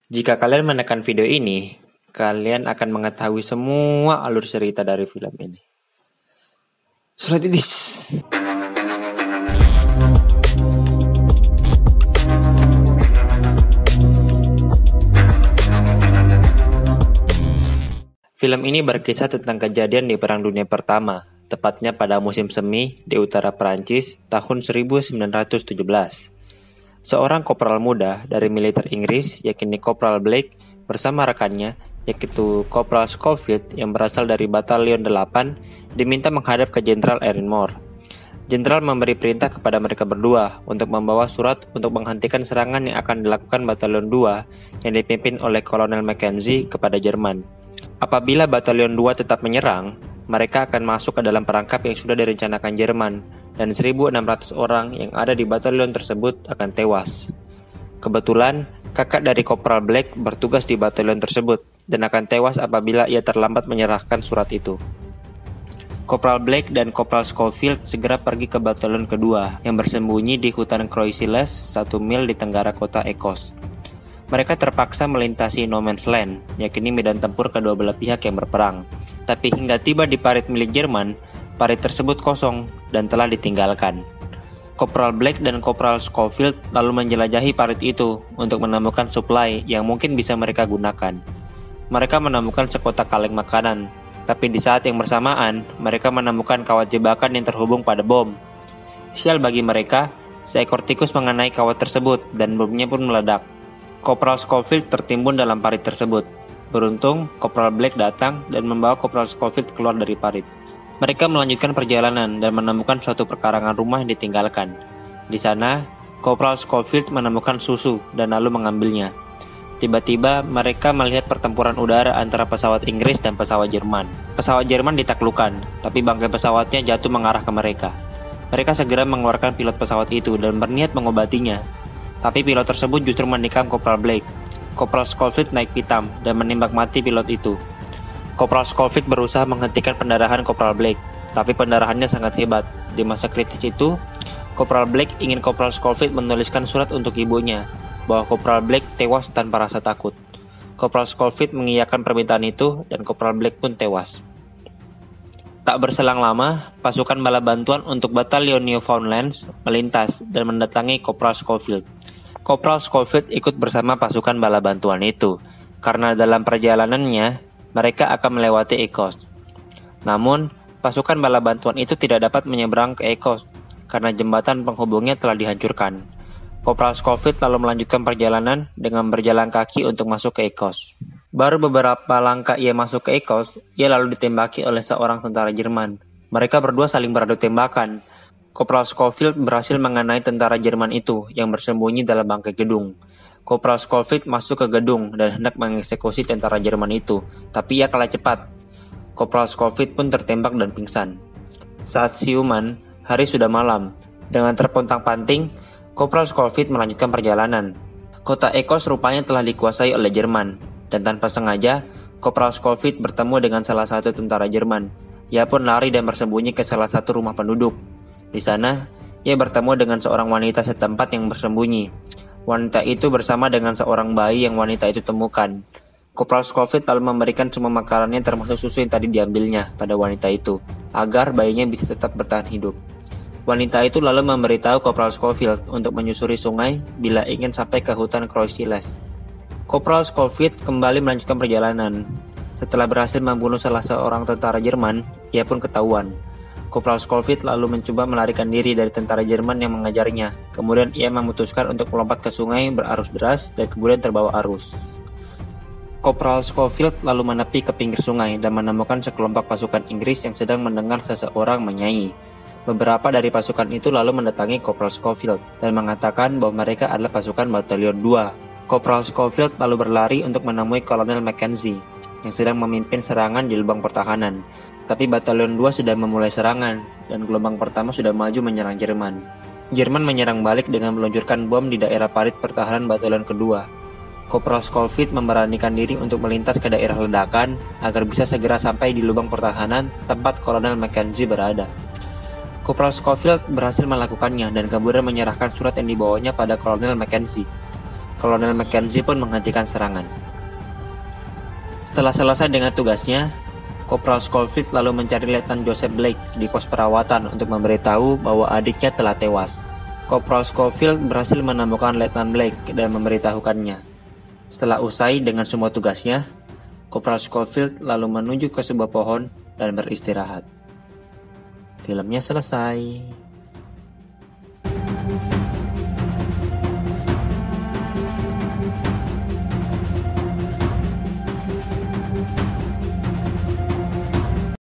Jika kalian menekan video ini, kalian akan mengetahui semua alur cerita dari film ini. Selanjutnya. Film ini berkisah tentang kejadian di Perang Dunia Pertama, tepatnya pada musim semi di utara Prancis tahun 1917. Seorang kopral muda dari militer Inggris, yakni Kopral Blake, bersama rekannya, yaitu Kopral Scofield yang berasal dari Batalion 8, diminta menghadap ke Jenderal Erin Moore. Jenderal memberi perintah kepada mereka berdua untuk membawa surat untuk menghentikan serangan yang akan dilakukan Batalion 2 yang dipimpin oleh Kolonel Mackenzie kepada Jerman. Apabila Batalion 2 tetap menyerang, mereka akan masuk ke dalam perangkap yang sudah direncanakan Jerman, dan 1.600 orang yang ada di batalion tersebut akan tewas. Kebetulan, kakak dari Kopral Blake bertugas di batalion tersebut, dan akan tewas apabila ia terlambat menyerahkan surat itu. Kopral Blake dan Kopral Scofield segera pergi ke batalion kedua, yang bersembunyi di hutan Croixilles, 1 mil di tenggara kota Ekos. Mereka terpaksa melintasi No Man's Land, yakni medan tempur kedua belah pihak yang berperang. Tapi hingga tiba di parit milik Jerman, parit tersebut kosong dan telah ditinggalkan. Kopral Blake dan Kopral Scofield lalu menjelajahi parit itu untuk menemukan suplai yang mungkin bisa mereka gunakan. Mereka menemukan sekotak kaleng makanan, tapi di saat yang bersamaan, mereka menemukan kawat jebakan yang terhubung pada bom. Sial bagi mereka, seekor tikus mengenai kawat tersebut dan bomnya pun meledak. Kopral Scofield tertimbun dalam parit tersebut. Beruntung, Kopral Blake datang dan membawa Kopral Scofield keluar dari parit. Mereka melanjutkan perjalanan dan menemukan suatu perkarangan rumah yang ditinggalkan. Di sana, Kopral Scofield menemukan susu dan lalu mengambilnya. Tiba-tiba, mereka melihat pertempuran udara antara pesawat Inggris dan pesawat Jerman. Pesawat Jerman ditaklukkan, tapi bangkai pesawatnya jatuh mengarah ke mereka. Mereka segera mengeluarkan pilot pesawat itu dan berniat mengobatinya. Tapi pilot tersebut justru menikam Kopral Blake. Kopral Scofield naik pitam dan menembak mati pilot itu. Kopral Scofield berusaha menghentikan pendarahan Kopral Blake, tapi pendarahannya sangat hebat. Di masa kritis itu, Kopral Blake ingin Kopral Scofield menuliskan surat untuk ibunya, bahwa Kopral Blake tewas tanpa rasa takut. Kopral Scofield mengiyakan permintaan itu, dan Kopral Blake pun tewas. Tak berselang lama, pasukan bala bantuan untuk Batalion Newfoundlands melintas dan mendatangi Kopral Scofield. Kopral Scofield ikut bersama pasukan bala bantuan itu, karena dalam perjalanannya, mereka akan melewati Ekos. Namun, pasukan bala bantuan itu tidak dapat menyeberang ke Ekos, karena jembatan penghubungnya telah dihancurkan. Kopral Scofield lalu melanjutkan perjalanan dengan berjalan kaki untuk masuk ke Ekos. Baru beberapa langkah ia masuk ke Ekos, ia lalu ditembaki oleh seorang tentara Jerman. Mereka berdua saling beradu tembakan. Kopral Scofield berhasil mengenai tentara Jerman itu yang bersembunyi dalam bangkai gedung. Kopral Scofield masuk ke gedung dan hendak mengeksekusi tentara Jerman itu, tapi ia kalah cepat. Kopral Scofield pun tertembak dan pingsan. Saat siuman, hari sudah malam. Dengan terpontang-panting, Kopral Scofield melanjutkan perjalanan. Kota Ekos rupanya telah dikuasai oleh Jerman, dan tanpa sengaja, Kopral Scofield bertemu dengan salah satu tentara Jerman. Ia pun lari dan bersembunyi ke salah satu rumah penduduk. Di sana, ia bertemu dengan seorang wanita setempat yang bersembunyi. Wanita itu bersama dengan seorang bayi yang wanita itu temukan. Kopral Scofield lalu memberikan semua makanannya termasuk susu yang tadi diambilnya pada wanita itu, agar bayinya bisa tetap bertahan hidup. Wanita itu lalu memberitahu Kopral Scofield untuk menyusuri sungai bila ingin sampai ke hutan Croixilles. Kopral Scofield kembali melanjutkan perjalanan. Setelah berhasil membunuh salah seorang tentara Jerman, ia pun ketahuan. Kopral Scofield lalu mencoba melarikan diri dari tentara Jerman yang mengejarnya. Kemudian ia memutuskan untuk melompat ke sungai berarus deras dan kemudian terbawa arus. Kopral Scofield lalu menepi ke pinggir sungai dan menemukan sekelompok pasukan Inggris yang sedang mendengar seseorang menyanyi. Beberapa dari pasukan itu lalu mendatangi Kopral Scofield dan mengatakan bahwa mereka adalah pasukan Batalion 2. Kopral Scofield lalu berlari untuk menemui Kolonel Mackenzie yang sedang memimpin serangan di lubang pertahanan. Tapi Batalion 2 sudah memulai serangan, dan gelombang pertama sudah maju menyerang Jerman. Jerman menyerang balik dengan meluncurkan bom di daerah parit pertahanan Batalion kedua. Kopral Scofield memberanikan diri untuk melintas ke daerah ledakan agar bisa segera sampai di lubang pertahanan tempat Kolonel Mackenzie berada. Kopral Scofield berhasil melakukannya dan kemudian menyerahkan surat yang dibawanya pada Kolonel Mackenzie. Kolonel Mackenzie pun menghentikan serangan. Setelah selesai dengan tugasnya, Kopral Schofield lalu mencari Letnan Joseph Blake di pos perawatan untuk memberitahu bahwa adiknya telah tewas. Kopral Schofield berhasil menemukan Letnan Blake dan memberitahukannya. Setelah usai dengan semua tugasnya, Kopral Schofield lalu menuju ke sebuah pohon dan beristirahat. Filmnya selesai.